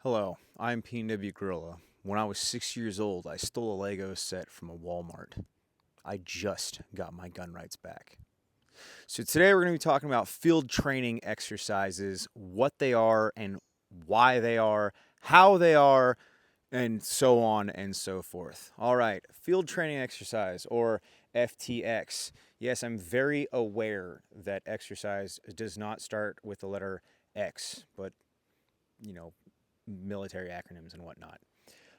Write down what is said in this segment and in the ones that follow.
Hello, I'm P&W Gorilla. When I was 6 years old, I stole a Lego set from a Walmart. I just got my gun rights back. So today we're going to be talking about field training exercises, what they are and why they are, how they are, and so on and so forth. All right, field training exercise or FTX. Yes, I'm very aware that exercise does not start with the letter X, but you know, military acronyms and whatnot.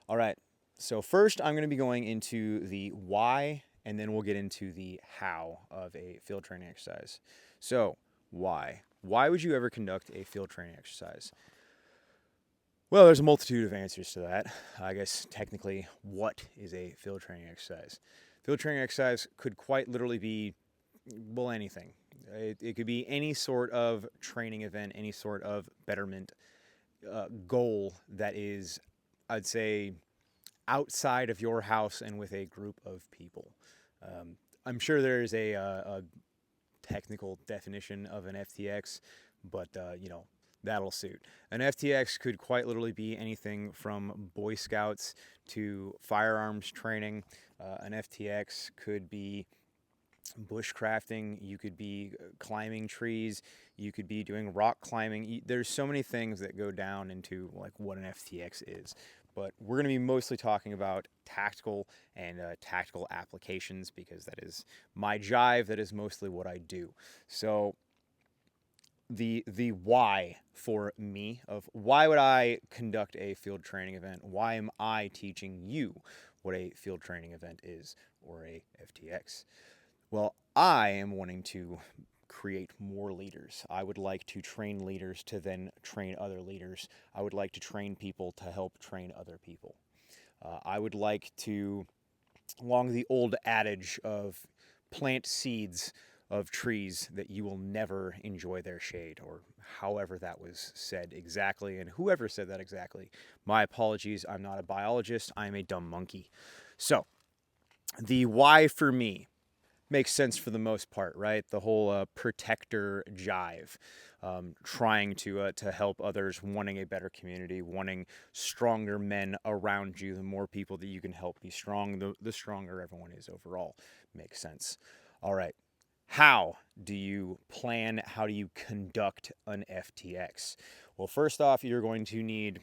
All right. So first, I'm going to be going into the why, and then we'll get into the how of a field training exercise. So why? Why would you ever conduct a field training exercise? Well, there's a multitude of answers to that. I guess technically, what is a field training exercise? Field training exercise could quite literally be, well, anything. It could be any sort of training event, any sort of betterment goal that is, I'd say, outside of your house and with a group of people. I'm sure there is a technical definition of an FTX, but that'll suit. An FTX could quite literally be anything from Boy Scouts to firearms training. An FTX could be bushcrafting, you could be climbing trees, you could be doing rock climbing. There's so many things that go down into like what an FTX is. But we're going to be mostly talking about tactical and tactical applications because that is my jive. That is mostly what I do. So the why for me of why would I conduct a field training event? Why am I teaching you what a field training event is or a FTX? Well, I am wanting to create more leaders. I would like to train leaders to then train other leaders. I would like to train people to help train other people. I would like to, along the old adage of plant seeds of trees that you will never enjoy their shade, or however that was said exactly, and whoever said that exactly. My apologies, I'm not a biologist, I'm a dumb monkey. So, the why for me makes sense for the most part, right? The whole protector jive, trying to help others, wanting a better community, wanting stronger men around you. The more people that you can help be strong, the stronger everyone is overall. Makes sense. All right. How do you plan? How do you conduct an FTX? Well, first off, you're going to need.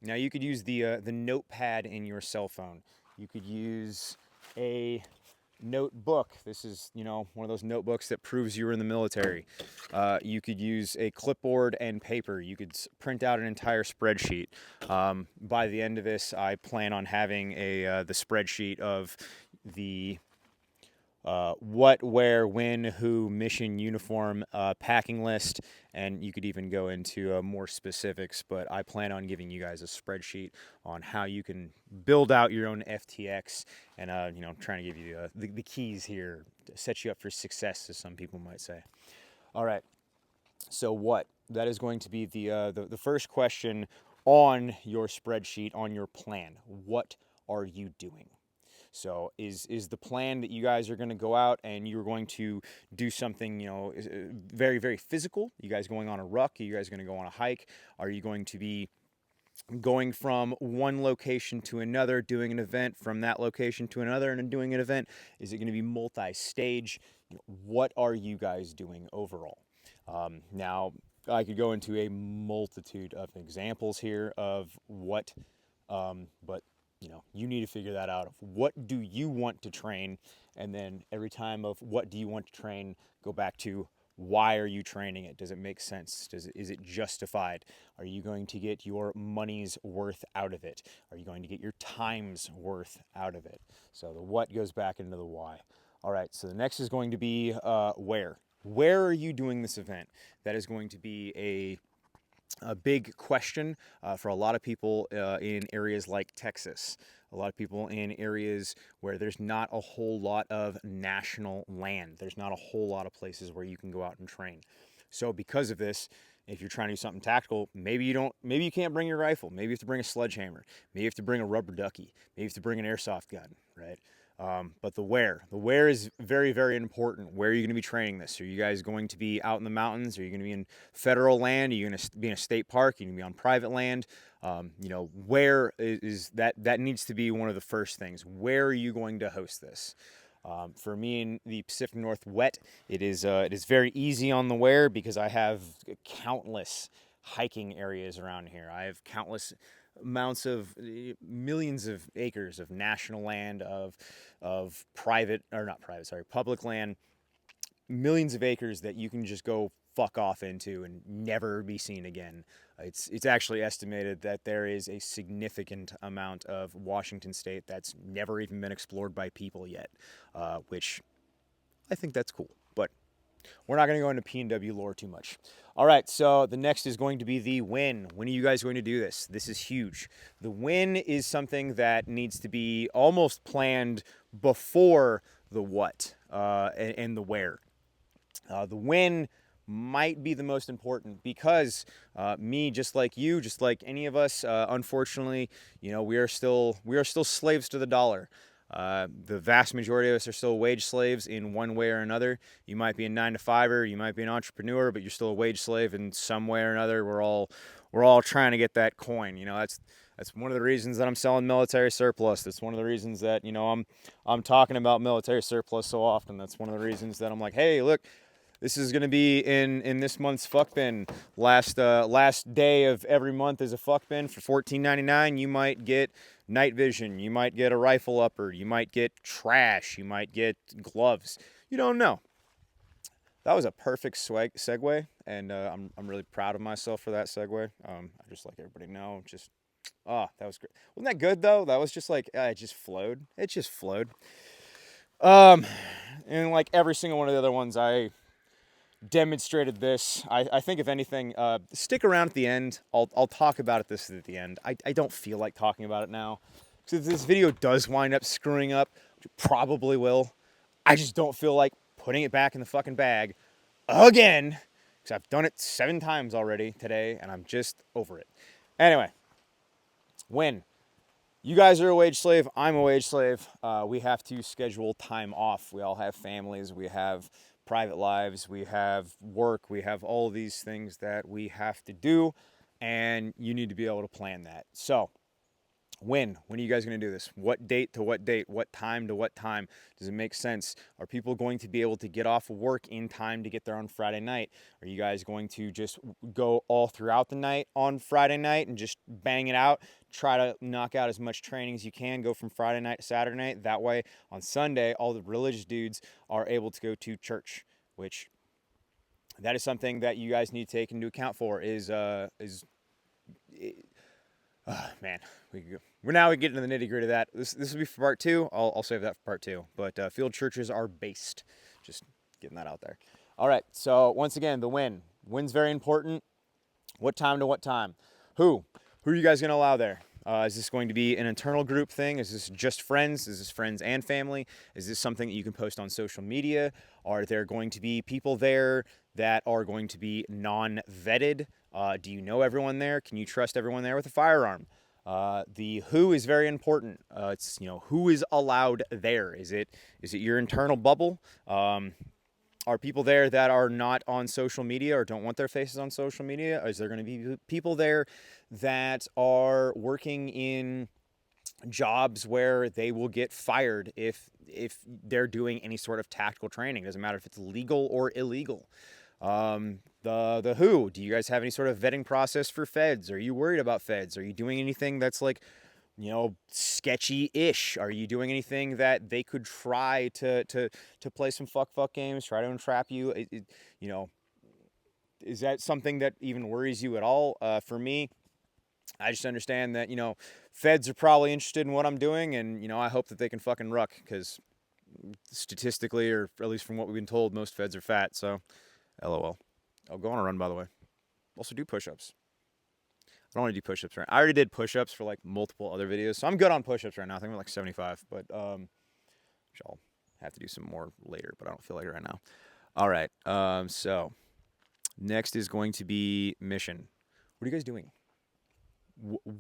Now you could use the notepad in your cell phone. You could use a notebook. This is, one of those notebooks that proves you were in the military. You could use a clipboard and paper. You could print out an entire spreadsheet. By the end of this, I plan on having the spreadsheet of the what, where, when, who, mission, uniform, packing list, and you could even go into more specifics, but I plan on giving you guys a spreadsheet on how you can build out your own FTX and, trying to give you the keys here to set you up for success, as some people might say. All right, so what? That is going to be the first question on your spreadsheet, on your plan. What are you doing? So is the plan that you guys are going to go out and you're going to do something, very, very physical? You guys going on a ruck? Are you guys going to go on a hike? Are you going to be going from one location to another, doing an event from that location to another and doing an event? Is it going to be multi-stage? What are you guys doing overall? Now, I could go into a multitude of examples here of what, but you need to figure that out. Of what do you want to train, and then every time of what do you want to train, go back to why are you training it? Does it make sense? Is it justified? Are you going to get your money's worth out of it? Are you going to get your time's worth out of it? So the what goes back into the why. All right, so the next is going to be where. Where are you doing this event? That is going to be a big question for a lot of people in areas like Texas. A lot of people in areas where there's not a whole lot of national land. There's not a whole lot of places where you can go out and train. So because of this, if you're trying to do something tactical, maybe you can't bring your rifle. Maybe you have to bring a sledgehammer. Maybe you have to bring a rubber ducky. Maybe you have to bring an airsoft gun, right? But the where is very, very important. Where are you going to be training this? Are you guys going to be out in the mountains? Are you going to be in federal land? Are you going to be in a state park? Are you going to be on private land? Where is that? That needs to be one of the first things. Where are you going to host this? For me in the Pacific Northwest, it is very easy on the where because I have countless hiking areas around here. I have countless amounts of millions of acres of national land, of public land, millions of acres that you can just go fuck off into and never be seen again. It's actually estimated that there is a significant amount of Washington state that's never even been explored by people yet, which I think that's cool. But we're not going to go into PNW lore too much. All right, so the next is going to be the when. When are you guys going to do this? This is huge. The when is something that needs to be almost planned before the what and the where. The when might be the most important because me, just like you, just like any of us, unfortunately, we are still slaves to the dollar. The vast majority of us are still wage slaves in one way or another. You might be a 9-to-5er, you might be an entrepreneur, but you're still a wage slave in some way or another. We're all trying to get that coin. That's one of the reasons that I'm selling military surplus. That's one of the reasons that I'm talking about military surplus so often. That's one of the reasons that I'm like, hey, look. This is going to be in this month's fuck bin. Last day of every month is a fuck bin for $14.99. You might get night vision. You might get a rifle upper. You might get trash. You might get gloves. You don't know. That was a perfect segue, and I'm really proud of myself for that segue. I just like everybody to know. That was great. Wasn't that good though? That was just like it just flowed. It just flowed. And like every single one of the other ones, I demonstrated this. I think if anything, stick around at the end. I'll talk about it at the end. I don't feel like talking about it now. So if this video does wind up screwing up, which it probably will, I just don't feel like putting it back in the fucking bag again, because I've done it 7 times already today, and I'm just over it. Anyway, when you guys are a wage slave, I'm a wage slave, we have to schedule time off. We all have families, we have private lives, we have work, we have all of these things that we have to do, and you need to be able to plan that. So when are you guys going to do this? What date to what date? What time to what time? Does it make sense? Are people going to be able to get off of work in time to get there on Friday night? Are you guys going to just go all throughout the night on Friday night and just bang it out? Try to knock out as much training as you can. Go from Friday night to Saturday night. That way, on Sunday, all the religious dudes are able to go to church, which that is something that you guys need to take into account for man, we're now getting into the nitty gritty of that. This will be for part 2. I'll save that for part 2. But field churches are based. Just getting that out there. All right. So once again, the when. When's very important. What time to what time? Who are you guys going to allow there? Is this going to be an internal group thing? Is this just friends? Is this friends and family? Is this something that you can post on social media? Are there going to be people there that are going to be non-vetted? Do you know everyone there? Can you trust everyone there with a firearm? The who is very important. It's who is allowed there. Is it your internal bubble? Are people there that are not on social media or don't want their faces on social media? Is there going to be people there that are working in jobs where they will get fired if they're doing any sort of tactical training? Doesn't matter if it's legal or illegal. The who, do you guys have any sort of vetting process for feds? Are you worried about feds? Are you doing anything that's like, sketchy-ish? Are you doing anything that they could try to play some fuck games, try to entrap you? Is that something that even worries you at all? For me, I just understand that, feds are probably interested in what I'm doing, and, I hope that they can fucking ruck, because statistically, or at least from what we've been told, most feds are fat, so LOL. I'll go on a run, by the way. Also do push-ups. I don't want to do push-ups right now. I already did push-ups for like multiple other videos, so I'm good on push-ups right now. I think I'm like 75, but which I'll have to do some more later, but I don't feel like it right now. All right, so next is going to be mission. What are you guys doing?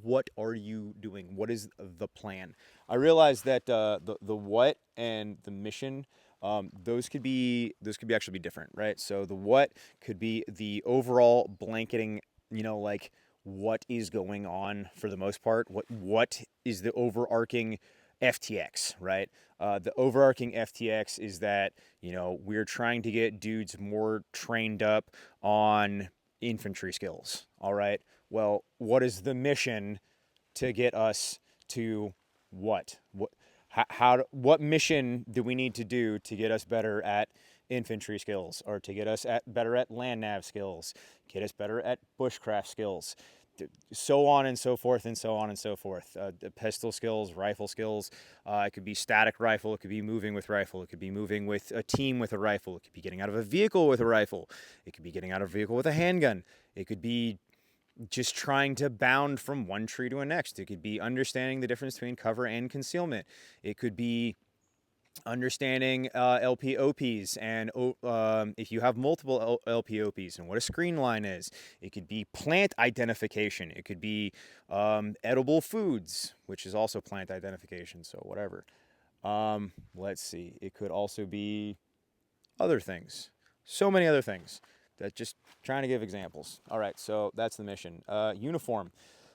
what are you doing? What is the plan? I realize that the what and the mission, those could be actually be different, right? So the what could be the overall blanketing, like what is going on for the most part. What is the overarching FTX, right? The overarching FTX is that we're trying to get dudes more trained up on infantry skills. All right. Well, what is the mission to get us to what? What mission do we need to do to get us better at infantry skills, or to get us better at land nav skills, get us better at bushcraft skills, so on and so forth and so on and so forth. Pistol skills, rifle skills. It could be static rifle. It could be moving with rifle. It could be moving with a team with a rifle. It could be getting out of a vehicle with a rifle. It could be getting out of a vehicle with a handgun. It could be just trying to bound from one tree to a next. It could be understanding the difference between cover and concealment. It could be understanding LPOPs and if you have multiple LPOPs and what a screen line is. It could be plant identification. It could be edible foods, which is also plant identification, so whatever. Let's see. It could also be other things. So many other things. That just trying to give examples. All right, so that's the mission. Uniform.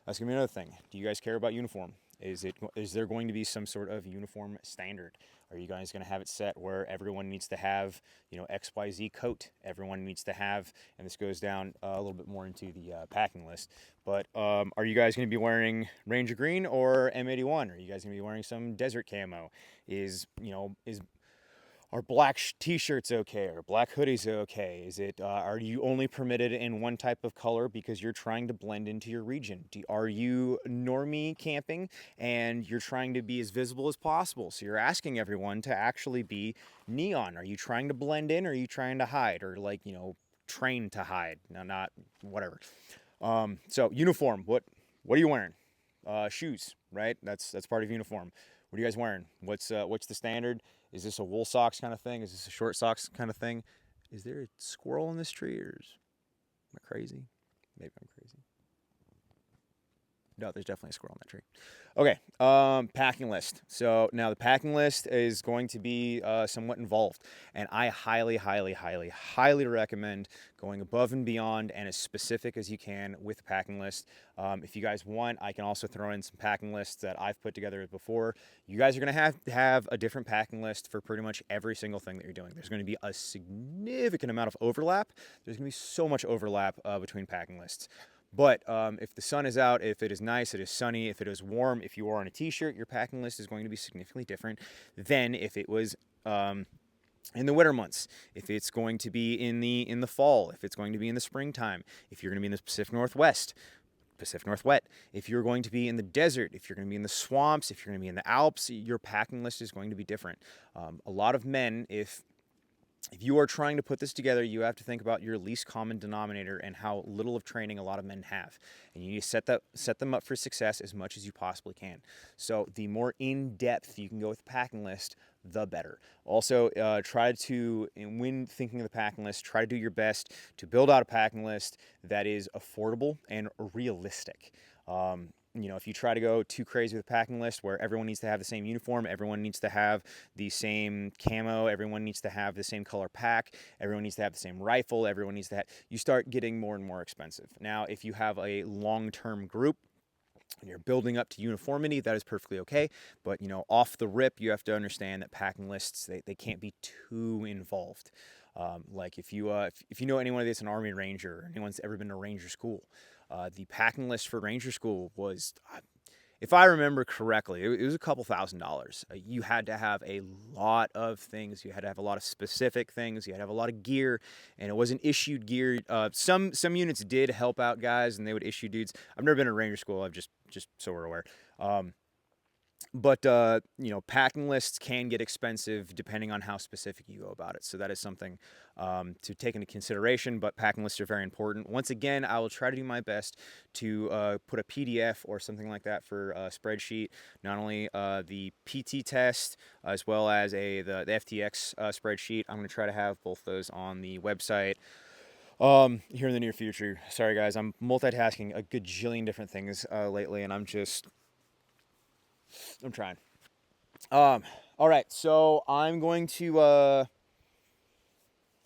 That's gonna be another thing. Do you guys care about uniform? Is there going to be some sort of uniform standard? Are you guys going to have it set where everyone needs to have, XYZ coat? Everyone needs to have, and this goes down a little bit more into the packing list. But are you guys going to be wearing Ranger Green or M81? Are you guys going to be wearing some desert camo? Are black t-shirts okay? Are black hoodies okay? Are you only permitted in one type of color because you're trying to blend into your region? Are you normie camping and you're trying to be as visible as possible? So you're asking everyone to actually be neon. Are you trying to blend in, or are you trying to hide, or train to hide? No, not whatever. So uniform. What are you wearing? Shoes, right? That's part of uniform. What are you guys wearing? What's the standard? Is this a wool socks kind of thing? Is this a short socks kind of thing? Is there a squirrel in this tree, or am I crazy? Maybe I'm crazy. No, there's definitely a squirrel in that tree. Okay, packing list. So now the packing list is going to be somewhat involved, and I highly, highly, highly, highly recommend going above and beyond and as specific as you can with the packing list. If you guys want, I can also throw in some packing lists that I've put together before. You guys are going to have a different packing list for pretty much every single thing that you're doing. There's going to be a significant amount of overlap. There's going to be so much overlap between packing lists. But if the sun is out, if it is nice, it is sunny, if it is warm, if you are on a t-shirt, your packing list is going to be significantly different than if it was in the winter months, if it's going to be in the fall, if it's going to be in the springtime, if you're going to be in the Pacific Northwest, if you're going to be in the desert, if you're going to be in the swamps, if you're going to be in the Alps, your packing list is going to be different. A lot of men, if you are trying to put this together, you have to think about your least common denominator and how little of training a lot of men have. And you need to set them up for success as much as you possibly can. So the more in-depth you can go with the packing list, the better. Also, when thinking of the packing list, try to do your best to build out a packing list that is affordable and realistic. If you try to go too crazy with a packing list where everyone needs to have the same uniform, everyone needs to have the same camo, everyone needs to have the same color pack, everyone needs to have the same rifle, you start getting more and more expensive. Now, if you have a long-term group and you're building up to uniformity, that is perfectly okay. But, off the rip, you have to understand that packing lists, they can't be too involved. If you know anyone that's an Army Ranger, or anyone's ever been to Ranger School, the packing list for Ranger School was, if I remember correctly, it was a couple $1,000s. You had to have a lot of things. You had to have a lot of specific things. You had to have a lot of gear, and it wasn't issued gear. Some units did help out guys, and they would issue dudes. I've never been to Ranger School. I've just so we're aware. But packing lists can get expensive depending on how specific you go about it. So that is something to take into consideration, but packing lists are very important. Once again, I will try to do my best to put a PDF or something like that for a spreadsheet, not only the PT test as well as the FTX spreadsheet. I'm going to try to have both those on the website here in the near future. Sorry guys, I'm multitasking a gajillion different things lately, and I'm trying. All right, so I'm going to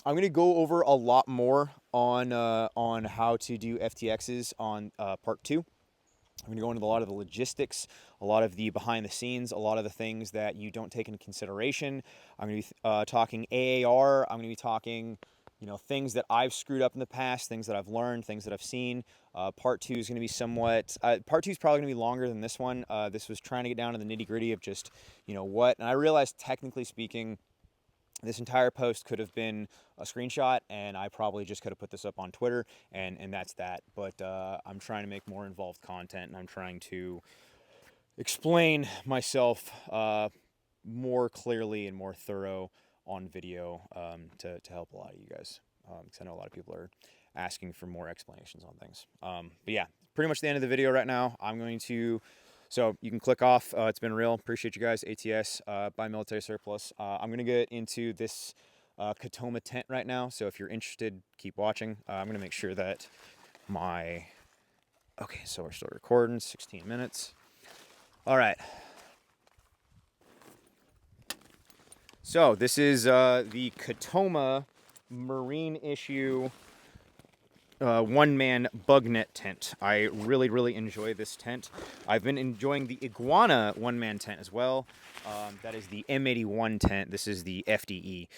go over a lot more on how to do FTXs on part 2. I'm going to go into a lot of the logistics, a lot of the behind the scenes, a lot of the things that you don't take into consideration. I'm going to be talking AAR. I'm going to be talking, things that I've screwed up in the past, things that I've learned, things that I've seen. Part 2 is going to be somewhat, part 2 is probably going to be longer than this one. This was trying to get down to the nitty gritty of just, what. And I realized, technically speaking, this entire post could have been a screenshot, and I probably just could have put this up on Twitter, and that's that. But I'm trying to make more involved content, and I'm trying to explain myself more clearly and more thorough on video to help a lot of you guys, because I know a lot of people are asking for more explanations on things. But yeah, pretty much the end of the video right now. I'm going to... So you can click off. It's been real. Appreciate you guys. ATS, buy military surplus. I'm going to get into this Katoma tent right now. So if you're interested, keep watching. I'm going to make sure that my... Okay, so we're still recording, 16 minutes. All right. So this is the Katoma Marine issue one-man bug net tent. I really, really enjoy this tent. I've been enjoying the Iguana one-man tent as well. That is the M81 tent. This is the FDE.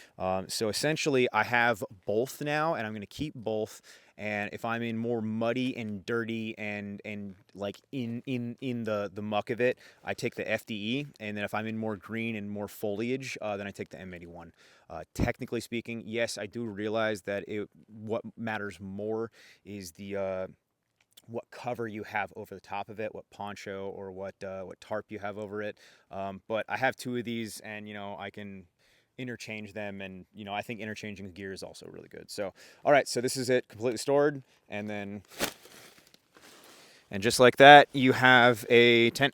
So essentially, I have both now, and I'm going to keep both. And if I'm in more muddy and dirty and like in the muck of it, I take the FDE. And then if I'm in more green and more foliage, then I take the M81. Technically speaking, yes, I do realize that what matters more is the what cover you have over the top of it, what poncho or what tarp you have over it. But I have 2 of these, and I can interchange them, and I think interchanging gear is also really good. So all right, so this is it completely stored, and just like that, you have a tent.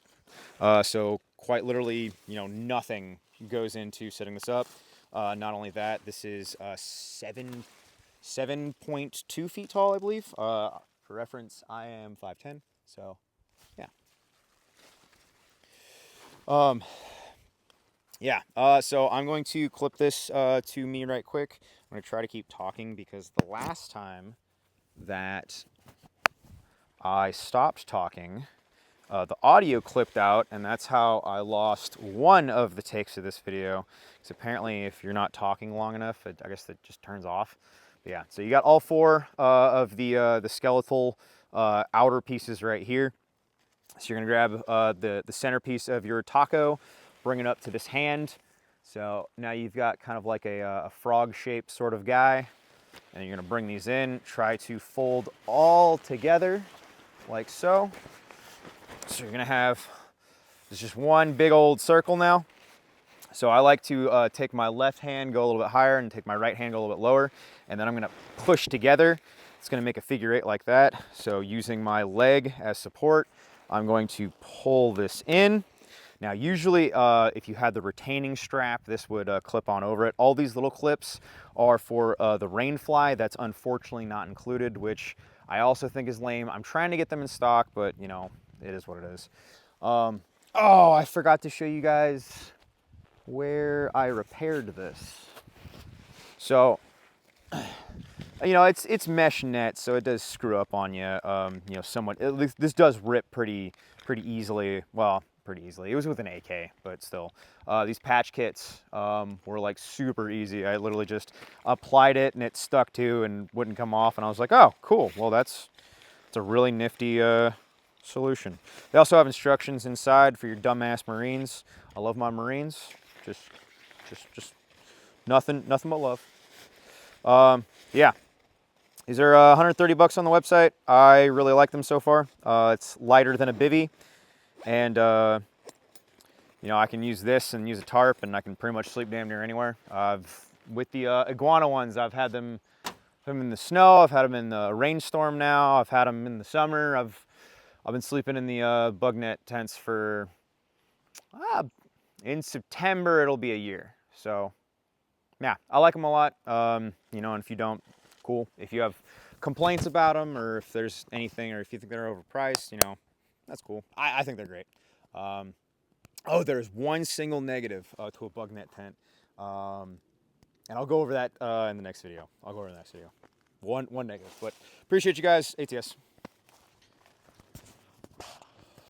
So quite literally, nothing goes into setting this up. Not only that, this is 7.2 feet tall, I believe. For reference, I am 5'10", so yeah. So I'm going to clip this to me right quick. I'm going to try to keep talking, because the last time that I stopped talking, the audio clipped out, and that's how I lost one of the takes of this video. Because apparently, if you're not talking long enough, I guess it just turns off. But yeah, so you got all 4 of the skeletal outer pieces right here. So you're gonna grab the centerpiece of your taco, bring it up to this hand. So now you've got kind of like a frog-shaped sort of guy, and you're gonna bring these in, try to fold all together like so. So you're gonna have, it's just one big old circle now. So I like to take my left hand, go a little bit higher, and take my right hand, go a little bit lower, and then I'm gonna push together. It's gonna make a figure 8 like that. So using my leg as support, I'm going to pull this in. Now usually if you had the retaining strap, this would clip on over it. All these little clips are for the Rainfly. That's unfortunately not included, which I also think is lame. I'm trying to get them in stock, but it is what it is. Oh, I forgot to show you guys where I repaired this. So, it's mesh net, so it does screw up on you, somewhat. This does rip pretty easily. Well, pretty easily. It was with an AK, but still. These patch kits were like super easy. I literally just applied it, and it stuck to and wouldn't come off, and I was like, oh, cool. Well, it's a really nifty solution. They also have instructions inside for your dumbass Marines. I love my Marines. Just nothing but love. Yeah. These are 130 bucks on the website. I really like them so far. It's lighter than a bivvy, and I can use this and use a tarp, and I can pretty much sleep damn near anywhere. With the Iguana ones, I've had them in the snow. I've had them in the rainstorm now. I've had them in the summer. I've been sleeping in the bug net tents for, in September, it'll be a year. So yeah, I like them a lot. And if you don't, cool. If you have complaints about them, or if there's anything, or if you think they're overpriced, you know, that's cool. I think they're great. Oh, there's one single negative to a bug net tent. And I'll go over that in the next video. One negative, but appreciate you guys. ATS.